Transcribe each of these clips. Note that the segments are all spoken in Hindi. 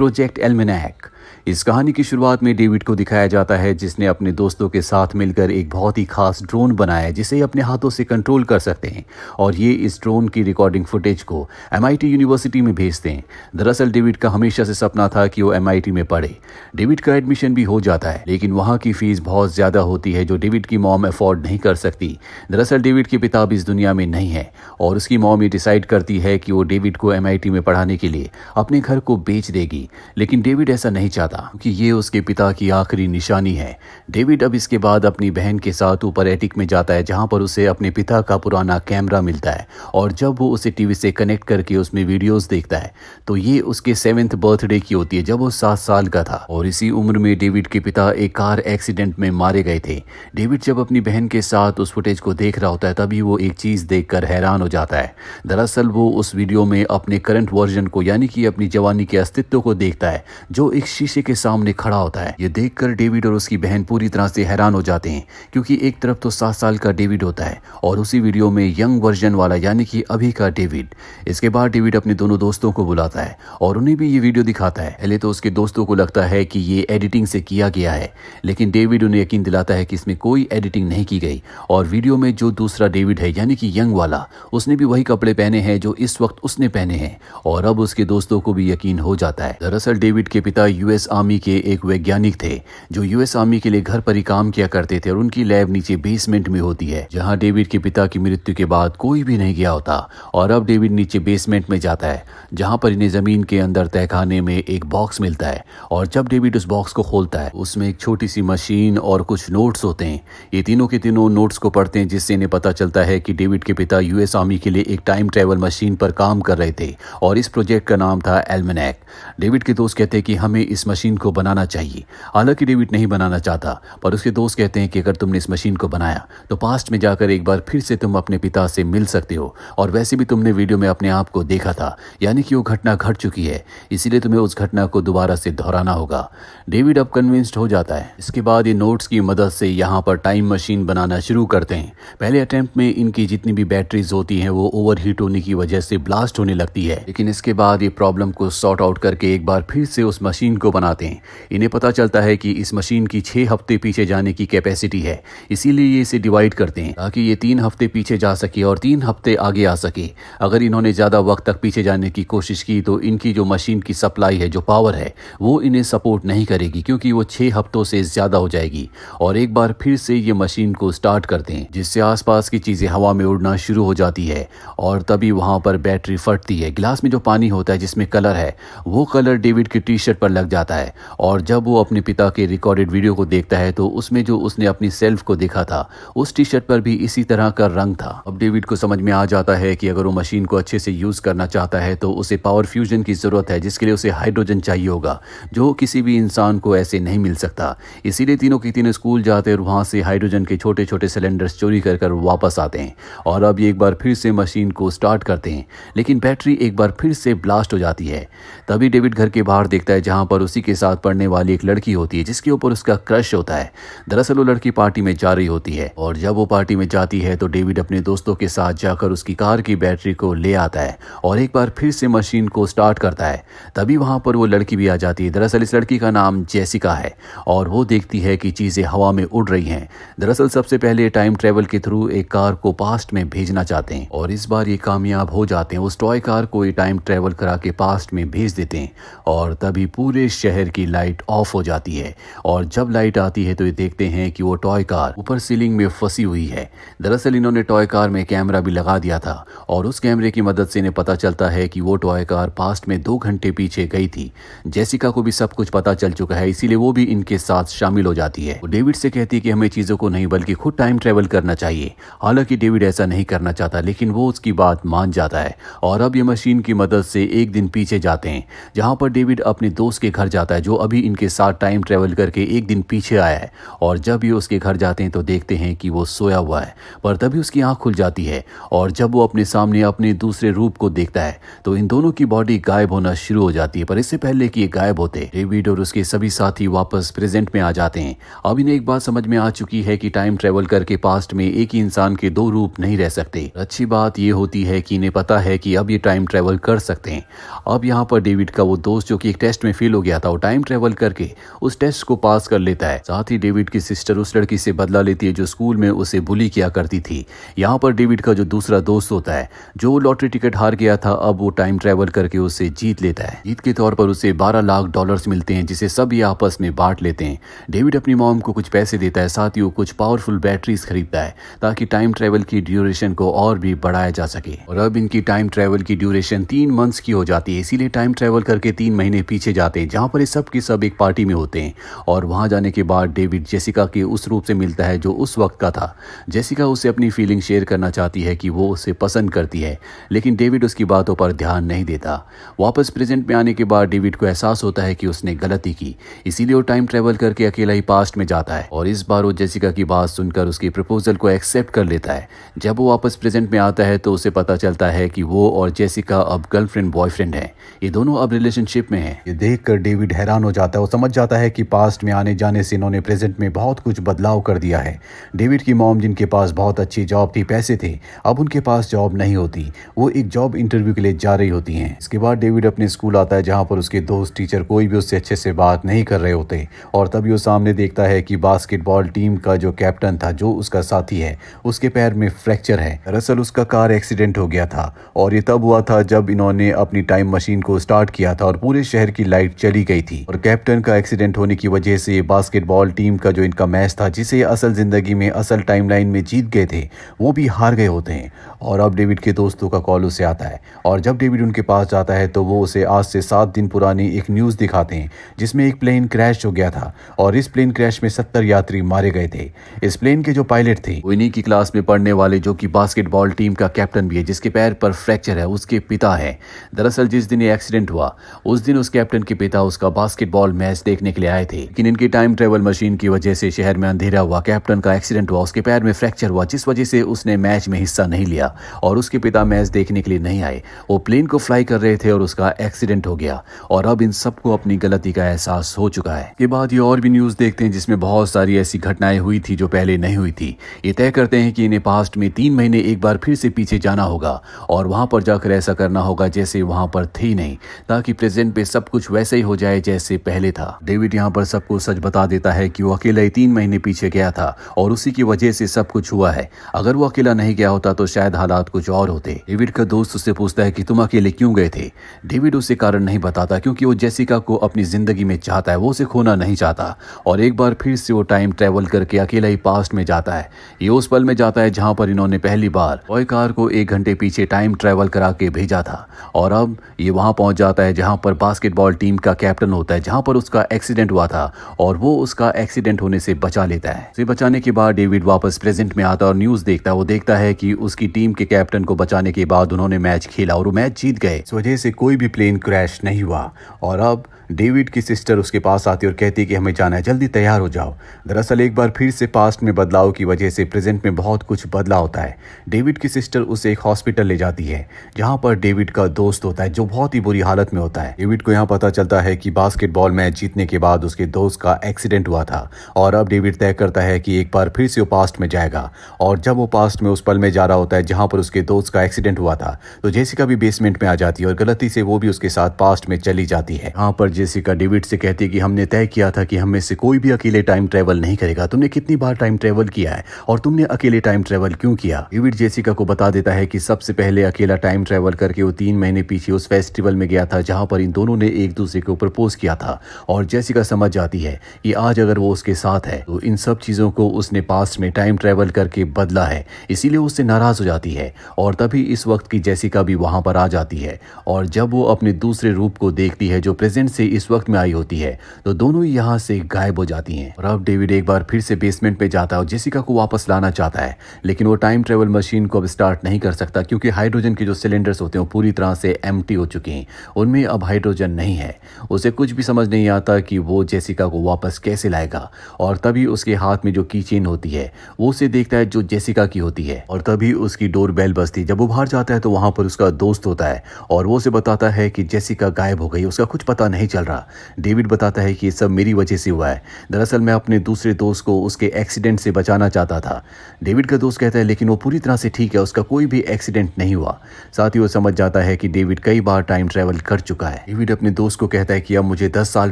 प्रोजेक्ट एल्मेनाक। इस कहानी की शुरुआत में डेविड को दिखाया जाता है जिसने अपने दोस्तों के साथ मिलकर एक बहुत ही खास ड्रोन बनाया है जिसे अपने हाथों से कंट्रोल कर सकते हैं और ये इस ड्रोन की रिकॉर्डिंग फुटेज को MIT यूनिवर्सिटी में भेजते हैं। दरअसल डेविड का हमेशा से सपना था कि वो MIT में पढ़े। डेविड का एडमिशन भी हो जाता है लेकिन वहाँ की फीस बहुत ज़्यादा होती है जो डेविड की मॉम अफोर्ड नहीं कर सकती। दरअसल डेविड के पिता अब इस दुनिया में नहीं है और उसकी मॉम ये डिसाइड करती है कि वो डेविड को MIT में पढ़ाने के लिए अपने घर को बेच देगी, लेकिन डेविड ऐसा नहीं चाहता क्योंकि ये उसके पिता की आखिरी निशानी है। डेविड अब इसके बाद अपनी बहन के साथ ऊपर एटिक में जाता है जहां पर उसे अपने पिता का पुराना कैमरा मिलता है और जब वो उसे टीवी से कनेक्ट करके उसमें वीडियोस देखता है तो ये उसके 7th बर्थडे की होती है जब वो 7 साल का था और इसी उम्र में डेविड के पिता एक कार एक्सीडेंट में मारे गए थे। डेविड जब अपनी बहन के साथ उस फुटेज को देख रहा होता है तभी वो एक चीज देखकर हैरान हो जाता है। दरअसल वो उस वीडियो में अपने करंट वर्जन को यानी कि अपनी जवानी के अस्तित्व को देखता है जो एक शीशे के सामने खड़ा होता है। ये देखकर डेविड और उसकी बहन पूरी तरह से हैरान हो जाते हैं क्योंकि एक तरफ तो 7 साल का डेविड होता है और उसी वीडियो में यंग वर्जन वाला यानी कि अभी का डेविड। इसके बाद डेविड अपने दोनों दोस्तों को बुलाता है और उन्हें भी ये वीडियो दिखाता है। पहले तो उसके दोस्तों को लगता है कि ये एडिटिंग से किया गया है लेकिन डेविड उन्हें यकीन दिलाता है कि इसमें कोई एडिटिंग नहीं की गई और वीडियो में जो दूसरा डेविड है यानी कि यंग वाला उसने भी वही कपड़े पहने हैं जो इस वक्त उसने पहने हैं और अब उसके दोस्तों को भी यकीन हो जाता है। दरअसल डेविड के पिता US आर्मी के एक वैज्ञानिक थे जो US आर्मी के लिए घर पर ही काम किया करते थे और उनकी लैब नीचे बेसमेंट में होती है जहां डेविड के पिता की मृत्यु के बाद कोई भी नहीं गया होता। और अब डेविड नीचे बेसमेंट में जाता है जहां पर इन्हें जमीन के अंदर तहखाने में एक बॉक्स मिलता है और जब डेविड उस बॉक्स को खोलता है उसमें एक छोटी सी मशीन और कुछ नोट्स होते हैं। ये तीनों के तीनों नोट्स को पढ़ते हैं जिससे इन्हें पता चलता है कि डेविड के पिता US आर्मी के लिए एक टाइम ट्रेवल मशीन पर काम कर रहे थे और इस प्रोजेक्ट का नाम था एल्मेनाक। डेविड के दोस्त कहते हैं कि हमें इस मशीन को बनाना चाहिए। हालांकि डेविड नहीं बनाना चाहता पर उसके दोस्त कहते हैं कि अगर तुमने इस मशीन को बनाया तो पास्ट में जाकर एक बार फिर से तुम अपने पिता से मिल सकते हो और वैसे भी तुमने वीडियो में अपने आप को देखा था यानी कि वो घटना घट चुकी है इसीलिए तुम्हें उस घटना को दोबारा से दोहराना होगा। डेविड अब कन्विंस्ड हो जाता है। इसके बाद ये नोट्स की मदद से यहाँ पर टाइम मशीन बनाना शुरू करते हैं। पहले अटेम्प्ट में इनकी जितनी भी बैटरीज होती हैं वो ओवरहीट होने की वजह से ब्लास्ट होने लगती है लेकिन इसके बाद ये प्रॉब्लम को सॉर्ट आउट करके एक बार फिर से उस मशीन को बनाते हैं। इन्हें पता चलता है कि इस मशीन की 6 हफ्ते पीछे जाने की कैपेसिटी है इसीलिए ये इसे डिवाइड करते हैं ताकि ये 3 हफ्ते पीछे जा सके और 3 हफ्ते आगे आ सके। अगर इन्होंने ज़्यादा वक्त तक पीछे जाने की कोशिश की तो इनकी जो मशीन की सप्लाई है जो पावर है वो इन्हें सपोर्ट नहीं करेगी क्योंकि वो 6 हफ्तों से ज़्यादा हो जाएगी। और एक बार फिर से ये मशीन को स्टार्ट करते हैं जिससे आसपास की चीज़ें हवा में उड़ना शुरू हो जाती है और तभी वहाँ पर बैटरी फटती है। गिलास में जो पानी होता है जिसमें कलर है वो कलर डेविड की टी-शर्ट पर लग जाता है और जब वो अपने पिता के रिकॉर्डेड वीडियो को देखता है तो उसमें जो उसने अपनी सेल्फ को देखा था उस टी-शर्ट पर भी इसी तरह का रंग था। अब डेविड को समझ में आ जाता है कि अगर वो मशीन को अच्छे से यूज करना चाहता है तो उसे पावर फ्यूजन की जरूरत है जिसके लिए उसे हाइड्रोजन चाहिए होगा जो किसी भी इंसान को ऐसे नहीं मिल सकता। इसीलिए तीनों के तीनों स्कूल जाते और वहां से हाइड्रोजन के छोटे छोटे सिलेंडर्स चोरी कर वापस आते हैं और अब एक बार फिर से मशीन को स्टार्ट करते हैं लेकिन बैटरी एक बार फिर से ब्लास्ट हो जाती है। तभी डेविड घर के बाहर देखता है जहां पर उसी के साथ पढ़ने वाली एक लड़की होती है जिसके ऊपर उसका क्रश होता है। दरअसल वो लड़की पार्टी में जा रही होती है और जब वो पार्टी में जाती है तो डेविड अपने दोस्तों के साथ जाकर उसकी कार की बैटरी को ले आता है और एक बार फिर से मशीन को स्टार्ट करता है। तभी वहां पर वो लड़की भी आ जाती है। दरअसल इस लड़की का नाम जेसिका है और वो देखती है कि चीजें हवा में उड़ रही हैं। दरअसल सबसे पहले टाइम ट्रेवल के थ्रू एक कार को पास्ट में भेजना चाहते हैं और इस बार ये कामयाब हो जाते हैं। उस टॉय कार को ये टाइम ट्रेवल करा के पास्ट में भेज देते हैं और तभी पूरे शहर की लाइट ऑफ हो जाती है और जब लाइट आती है तो ये देखते हैं कि वो टॉय कार ऊपर सीलिंग में फंसी हुई है। दरअसल इन्होंने टॉय कार में कैमरा भी लगा दिया था और उस कैमरे की मदद से इन्हें पता चलता है कि वो टॉय कार पास्ट में 2 घंटे पीछे गई थी। जेसिका को भी सब कुछ पता चल चुका है इसीलिए वो भी इनके साथ शामिल हो जाती है। वो डेविड से कहती है कि हमें चीजों को नहीं बल्कि खुद टाइम ट्रेवल करना चाहिए। हालांकि डेविड ऐसा नहीं करना चाहता लेकिन वो उसकी बात मान जाता है और अब ये मशीन की मदद से एक दिन पीछे जाते हैं जहां पर डेविड अपने दोस्त के घर जाता है जो अभी इनके साथ टाइम ट्रेवल करके एक दिन पीछे आया है। और जब ये उसके घर जाते हैं तो देखते हैं कि वो सोया हुआ है, पर तभी उसकी आंख खुल जाती है और जब वो अपने सामने अपने दूसरे रूप को देखता है तो इन दोनों की बॉडी गायब होना शुरू हो जाती है। पर इससे पहले कि ये गायब होते, डेविड और उसके सभी साथी वापस प्रेजेंट में आ जाते हैं। अब इन्हें एक बात समझ में आ चुकी है कि टाइम ट्रेवल करके पास्ट में एक ही इंसान के दो रूप नहीं रह सकते। अच्छी बात ये होती है कि इन्हें पता है कि अब ये टाइम ट्रेवल कर सकते हैं। अब यहाँ पर डेविड का वो दोस्त जो कि एक टेस्ट में फेल हो गया था, वो टाइम ट्रेवल करके उस टेस्ट को पास कर लेता है। साथ ही डेविड की सिस्टर उस लड़की से बदला लेती है जो स्कूल में उसे बुली किया करती थी। यहाँ पर डेविड का जो दूसरा दोस्त होता है जो लॉटरी टिकट हार गया था, अब वो टाइम ट्रेवल करके उसे जीत लेता है। जीत के तौर पर उसे $12 लाख मिलते हैं जिसे सब ये आपस में बांट लेते हैं। डेविड अपनी मॉम को कुछ पैसे देता है, साथ ही वो कुछ पावरफुल बैटरीज खरीदता है ताकि टाइम ट्रेवल की ड्यूरेशन को और भी बढ़ाया जा सके। और अब इनकी टाइम ट्रेवल की ड्यूरेशन 3 मंथ्स की हो जाती है, इसीलिए टाइम ट्रेवल करके 3 महीने पीछे जाते हैं जहाँ पर ये सब के सब एक पार्टी में होते हैं। और वहाँ जाने के बाद डेविड जेसिका के उस रूप से मिलता है जो उस वक्त का था। जेसिका उसे अपनी फीलिंग शेयर करना चाहती है कि वो उसे पसंद करती है, लेकिन डेविड उसकी बातों पर ध्यान नहीं देता। वापस प्रेजेंट में आने के बाद डेविड को एहसास होता है कि उसने गलती की, इसीलिए वो टाइम ट्रेवल करके अकेला ही पास्ट में जाता है। और इस बार वो जेसिका की बात सुनकर उसकी प्रपोजल को एक्सेप्ट कर लेता है। जब वो वापस प्रेजेंट में आता है तो उसे पता चलता है कि वो और जेसिका अब गर्लफ्रेंड बॉयफ्रेंड है। ये दोनों अब रिलेशनशिप में हैं। ये देखकर डेविड हैरान हो जाता है। वो समझ जाता है कि पास्ट में आने जाने से इन्होंने प्रेजेंट में बहुत कुछ बदलाव कर दिया है। डेविड की मॉम जिनके पास बहुत अच्छी जॉब थी, पैसे थे, अब उनके पास जॉब नहीं होती। वो एक जॉब इंटरव्यू के लिए जा रही होती हैं। इसके बाद डेविड अपने स्कूल आता है जहाँ पर उसके दोस्त टीचर कोई भी उससे अच्छे से बात नहीं कर रहे होते। और तभी वो सामने देखता है कि बास्केटबॉल टीम का जो कैप्टन था, जो उसका साथी है, उसके पैर में फ्रैक्चर है। दरअसल उसका कार एक्सीडेंट हो गया था और ये तब हुआ था जब इन्होंने अपनी टाइम मशीन को स्टार्ट किया था और पूरे शहर की लाइट चली गई थी। और कैप्टन का एक्सीडेंट होने की वजह से बास्केटबॉल टीम का जो इनका मैच था, जिसे असल जिंदगी में असल टाइमलाइन में जीत गए थे, वो भी हार गए होते हैं। और अब डेविड के दोस्तों का कॉल उसे आता है और जब डेविड उनके पास जाता है तो वो उसे आज से 7 दिन पुरानी एक न्यूज़ दिखाते हैं जिसमें एक प्लेन क्रैश हो गया था और इस प्लेन क्रैश में 70 यात्री मारे गए थे। इस प्लेन के जो पायलट थे वो इन्हीं की क्लास में पढ़ने वाले जो कि बास्केटबॉल टीम का कैप्टन भी है, जिसके पैर पर फ्रैक्चर है, उसके पिता है। दरअसल जिस दिन ये एक्सीडेंट हुआ उस दिन उस कैप्टन के पिता उसका बास्केटबॉल मैच देखने के लिए आए थे, लेकिन इनकी टाइम ट्रेवल मशीन की वजह से शहर में अंधेरा हुआ, कैप्टन का एक्सीडेंट हुआ, उसके पैर में फ्रैक्चर हुआ, जिस वजह से उसने मैच में हिस्सा नहीं लिया और उसके पिता मैच देखने के लिए नहीं आए। वो प्लेन को फ्लाई कर रहे थे और उसका एक्सीडेंट हो गया और अब इन सबको अपनी गलती का एहसास हो चुका है। के बाद ये और भी न्यूज़ देखते हैं जिसमें बहुत सारी ऐसी घटनाएं हुई थी जो पहले नहीं हुई थी। ये तय करते हैं कि इन्हें पास्ट में 3 महीने एक बार फिर से पीछे जाना होगा और वहां पर जाकर ऐसा करना होगा जैसे वहां पर थे नहीं, ताकि प्रेजेंट पे सब कुछ वैसे ही हो जाए जैसे पहले था। डेविड यहाँ पर सबको सच बता देता है कि वो अकेला ही 3 महीने पीछे गया था और उसी की वजह से सब कुछ हुआ है। अगर वो अकेला नहीं गया होता तो शायद हालात कुछ और होते। डेविड का दोस्त उससे पूछता है कि तुम अकेले क्यों गए थे। डेविड उसे कारण नहीं बताता क्योंकि वो जेसिका को अपनी जिंदगी में चाहता है, वो उसे खोना नहीं चाहता। और एक बार फिर से वो टाइम ट्रेवल करके अकेला ही पास्ट में जाता है। ये उस पल में जाता है जहां पर इन्होंने पहली बार टॉय कार को 1 घंटे पीछे टाइम ट्रेवल करा के भेजा था। और अब ये वहां पहुंच जाता है जहां पर बास्केटबॉल टीम का कैप्टन होता है, जहां पर उसका एक्सीडेंट हुआ था और वो उसका एक्सीडेंट होने से बचा लेता है। उसे बचाने के बाद डेविड वापस प्रेजेंट में आता है और न्यूज़ देखता है। वो देखता है कि उसकी टीम के कैप्टन को बचाने के बाद उन्होंने मैच खेला और वो मैच जीत गए। इस वजह से कोई भी प्लेन क्रैश नहीं हुआ। और अब डेविड की सिस्टर उसके पास आती और कहती कि हमें जाना है, जल्दी तैयार हो जाओ। दरअसल एक बार फिर से पास्ट में बदलाव की वजह से प्रेजेंट में बहुत कुछ बदला होता है। डेविड की सिस्टर उसे एक हॉस्पिटल ले जाती है जहां पर डेविड का दोस्त होता है जो बहुत ही बुरी हालत में होता है। डेविड को यहाँ पता चलता है कि बास्केटबॉल मैच जीतने के बाद उसके दोस्त का एक्सीडेंट हुआ था और अब डेविड तय करता है कि एक बार फिर से वो पास्ट में जाएगा। और जब वो पास्ट में उस पल में जा रहा होता है जहां पर उसके दोस्त का एक्सीडेंट हुआ था, तो जेसिका भी बेसमेंट में आ जाती है और गलती से वो भी उसके साथ पास्ट में चली जाती है। यहाँ पर जेसिका डेविड से कहती है कि हमने तय किया था कि हम में से कोई भी अकेले टाइम ट्रेवल नहीं करेगा। तुमने कितनी बार टाइम ट्रेवल किया है और तुमने अकेले टाइम ट्रेवल क्यों किया। डेविड जेसिका को बता देता है कि सबसे पहले अकेला टाइम ट्रेवल करके वो 3 महीने पीछे उस फेस्टिवल में गया था जहां पर इन दोनों ने एक दूसरे को प्रपोज किया था। और जेसिका समझ जाती है कि आज अगर वो उसके साथ है तो इन सब चीजों को उसने पास्ट में टाइम ट्रेवल करके बदला है, इसीलिए उससे नाराज हो जाती है। और तभी इस वक्त की जेसिका भी वहां पर आ जाती है और जब वो अपने दूसरे रूप को देखती है जो प्रेजेंट से इस वक्त में आई होती है, तो दोनों ही यहाँ से गायब हो जाती हैं। और अब डेविड एक बार फिर से बेसमेंट पे जाता है और जेसिका को वापस लाना चाहता है, लेकिन वो टाइम ट्रेवल मशीन को अब स्टार्ट नहीं कर सकता क्योंकि हाइड्रोजन के जो सिलेंडर्स होते हैं वो पूरी तरह से एम्प्टी हो चुके हैं, उनमें अब हाइड्रोजन नहीं है। उसे कुछ भी समझ नहीं आता कि वो जेसिका को वापस कैसे लाएगा। और तभी उसके हाथ में जो की चेन होती है वो उसे देखता है जो जेसिका की होती है। और तभी उसकी डोर बेल बजती। जब वो बाहर जाता है तो वहां पर उसका दोस्त होता है और वो उसे बताता है कि जेसिका गायब हो गई, उसका कुछ पता नहीं चल रहा। डेविड बताता है कि ये सब मेरी वजह से हुआ है, दरअसल मैं अपने दूसरे दोस्त को उसके एक्सीडेंट से बचाना चाहता था। डेविड का दोस्त कहता है लेकिन वो पूरी तरह से ठीक है, उसका कोई भी एक्सीडेंट नहीं हुआ। साथ ही वो समझ जाता है कि डेविड कई बार टाइम ट्रेवल कर चुका है। डेविड अपने दोस्त को कहता है कि अब मुझे 10 साल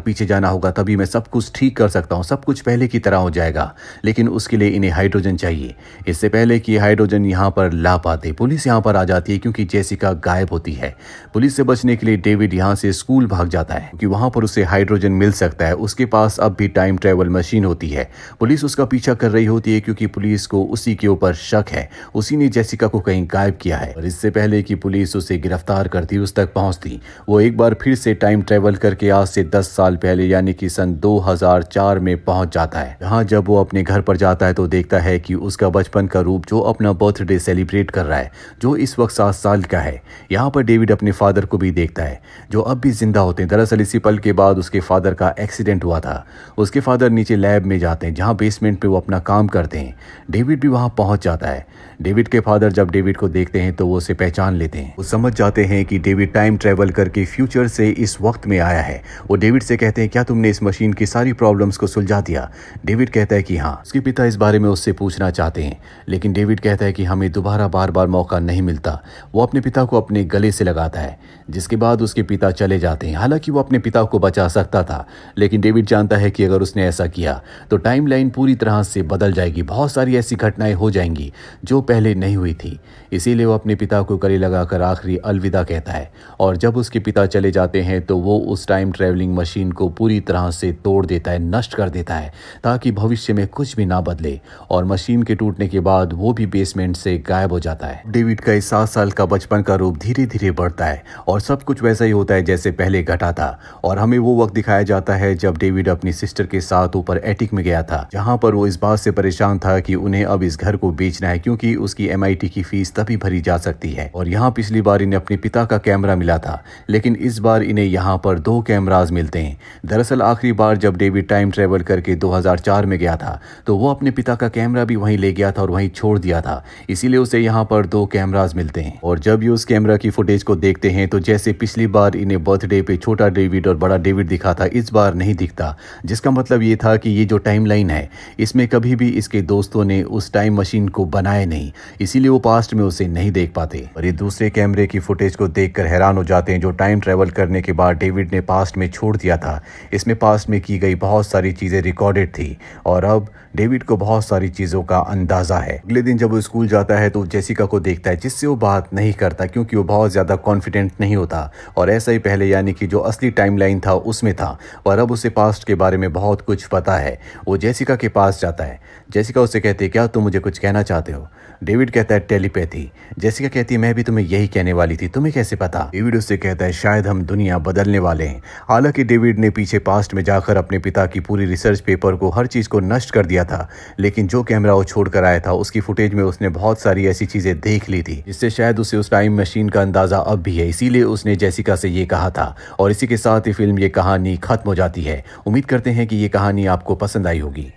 पीछे जाना होगा, तभी मैं सब कुछ ठीक कर सकता हूँ, सब कुछ पहले की तरह हो जाएगा। लेकिन उसके लिए इन्हें हाइड्रोजन चाहिए। इससे पहले कि हाइड्रोजन यहाँ पर ला पाते, पुलिस यहाँ पर आ जाती है क्योंकि जेसिका गायब होती है। पुलिस से बचने के लिए डेविड यहाँ से स्कूल भाग जाता है क्योंकि वहां पर उसे हाइड्रोजन मिल सकता है। उसके पास अब भी टाइम ट्रेवल मशीन होती है। पुलिस उसका पीछा कर रही होती है क्योंकि पुलिस को उसी के ऊपर शक है, उसी ने जेसिका को कहीं गायब किया है। और इससे पहले कि पुलिस उसे गिरफ्तार करती, उस तक पहुंचती, वो एक बार फिर से टाइम ट्रेवल करके आज से 10 साल पहले यानी कि सन 2004 में पहुंच जाता है। जहां जब वो अपने घर पर जाता है तो देखता है कि उसका बचपन का रूप जो अपना बर्थडे सेलिब्रेट कर रहा है, जो इस वक्त 7 साल का है। यहाँ पर डेविड अपने फादर को भी देखता है जो अब भी जिंदा होते हैं। दरअसल इसी पल के बाद उसके फादर का एक्सीडेंट हुआ था। उसके फादर नीचे लैब में जाते हैं जहाँ बेसमेंट पे वो अपना काम करते हैं। डेविड भी वहाँ पहुँच जाता है। डेविड के फादर जब डेविड को देखते हैं तो वो उसे पहचान लेते हैं। वो समझ जाते हैं कि डेविड टाइम ट्रेवल करके फ्यूचर से इस वक्त में आया है। वो डेविड से कहते हैं क्या तुमने इस मशीन की सारी प्रॉब्लम्स को सुलझा दिया? डेविड कहता है कि हाँ। उसके पिता इस बारे में उससे पूछना चाहते हैं लेकिन डेविड कहता है कि हमें दोबारा बार बार मौका नहीं मिलता। वो अपने पिता को अपने गले से लगाता है जिसके बाद उसके पिता चले जाते हैं। हालांकि वो अपने पिता को बचा सकता था लेकिन डेविड जानता है कि अगर उसने ऐसा किया तो टाइमलाइन पूरी तरह से बदल जाएगी, बहुत सारी ऐसी घटनाएं हो जाएंगी जो पहले नहीं हुई थी। इसीलिए वो अपने पिता को गले लगाकर आखिरी अलविदा कहता है। और जब उसके पिता चले जाते हैं तो वो उस टाइम ट्रेवलिंग मशीन को पूरी तरह से तोड़ देता है, नष्ट कर देता है ताकि भविष्य में कुछ भी ना बदले। और मशीन के टूटने के बाद वो भी बेसमेंट से गायब हो जाता है। डेविड का इस 7 साल का बचपन का रूप धीरे धीरे बढ़ता है और सब कुछ वैसा ही होता है जैसे पहले घटा था। और हमें वो वक्त दिखाया जाता है जब डेविड अपनी सिस्टर के साथ ऊपर एटिक में गया था जहां पर वो इस बात से परेशान था कि उन्हें अब इस घर को बेचना है क्योंकि उसकी MIT की फीस तभी भरी जा सकती है। और यहाँ पिछली बार इन्हें अपने पिता का कैमरा मिला था लेकिन इस बार इन्हें यहाँ पर 2 कैमराज मिलते हैं। दरअसल आखिरी बार जब डेविड टाइम ट्रेवल करके 2004 में गया था तो वो अपने पिता का कैमरा भी वहीं ले गया था और वहीं छोड़ दिया था, इसीलिए उसे यहाँ पर 2 कैमराज मिलते हैं। और जब ये उस कैमरा की फुटेज को देखते हैं तो जैसे पिछली बार इन्हें बर्थडे पे छोटा डेविड और बड़ा डेविड दिखा था, इस बार नहीं दिखता, जिसका मतलब ये था कि ये जो टाइमलाइन है इसमें कभी भी इसके दोस्तों ने उस टाइम मशीन को बनाया नहीं, इसीलिए वो पास्ट में उसे नहीं देख पाते। और ये दूसरे कैमरे की फुटेज को देखकर हैरान हो जाते हैं जो टाइम ट्रेवल करने के बाद डेविड ने पास्ट में छोड़ दिया था। इसमें पास्ट में की गई बहुत सारी चीजें रिकॉर्डेड थी और अब डेविड को बहुत सारी चीजों का अंदाजा है। अगले दिन जब वो स्कूल जाता है तो जेसिका को देखता है जिससे वो बात नहीं करता क्योंकि वो बहुत ज्यादा कॉन्फिडेंट नहीं होता। और ऐसा ही पहले यानी कि जो असली टाइमलाइन था उसमें था, पर अब उसे पास्ट के बारे में बहुत कुछ पता है। वो जेसिका के पास जाता है। जेसिका उससे कहती है क्या तुम मुझे कुछ कहना चाहते हो? डेविड कहता है टेलीपैथी। जेसिका कहती है मैं भी तुम्हें यही कहने वाली थी, तुम्हें कैसे पता? डेविड उससे कहता है शायद हम दुनिया बदलने वाले हैं। हालांकि डेविड ने पीछे पास्ट में जाकर अपने पिता की पूरी रिसर्च पेपर को, हर चीज को नष्ट कर दिया था, लेकिन जो कैमरा वो छोड़कर आया था उसकी फुटेज में उसने बहुत सारी ऐसी चीजें देख ली थी जिससे शायद उसे उस टाइम मशीन का अंदाजा अब भी है, इसीलिए उसने जेसिका से ये कहा था। और इसी के साथ ही फिल्म ये कहानी खत्म हो जाती है। उम्मीद करते हैं कि ये कहानी आपको पसंद आई होगी।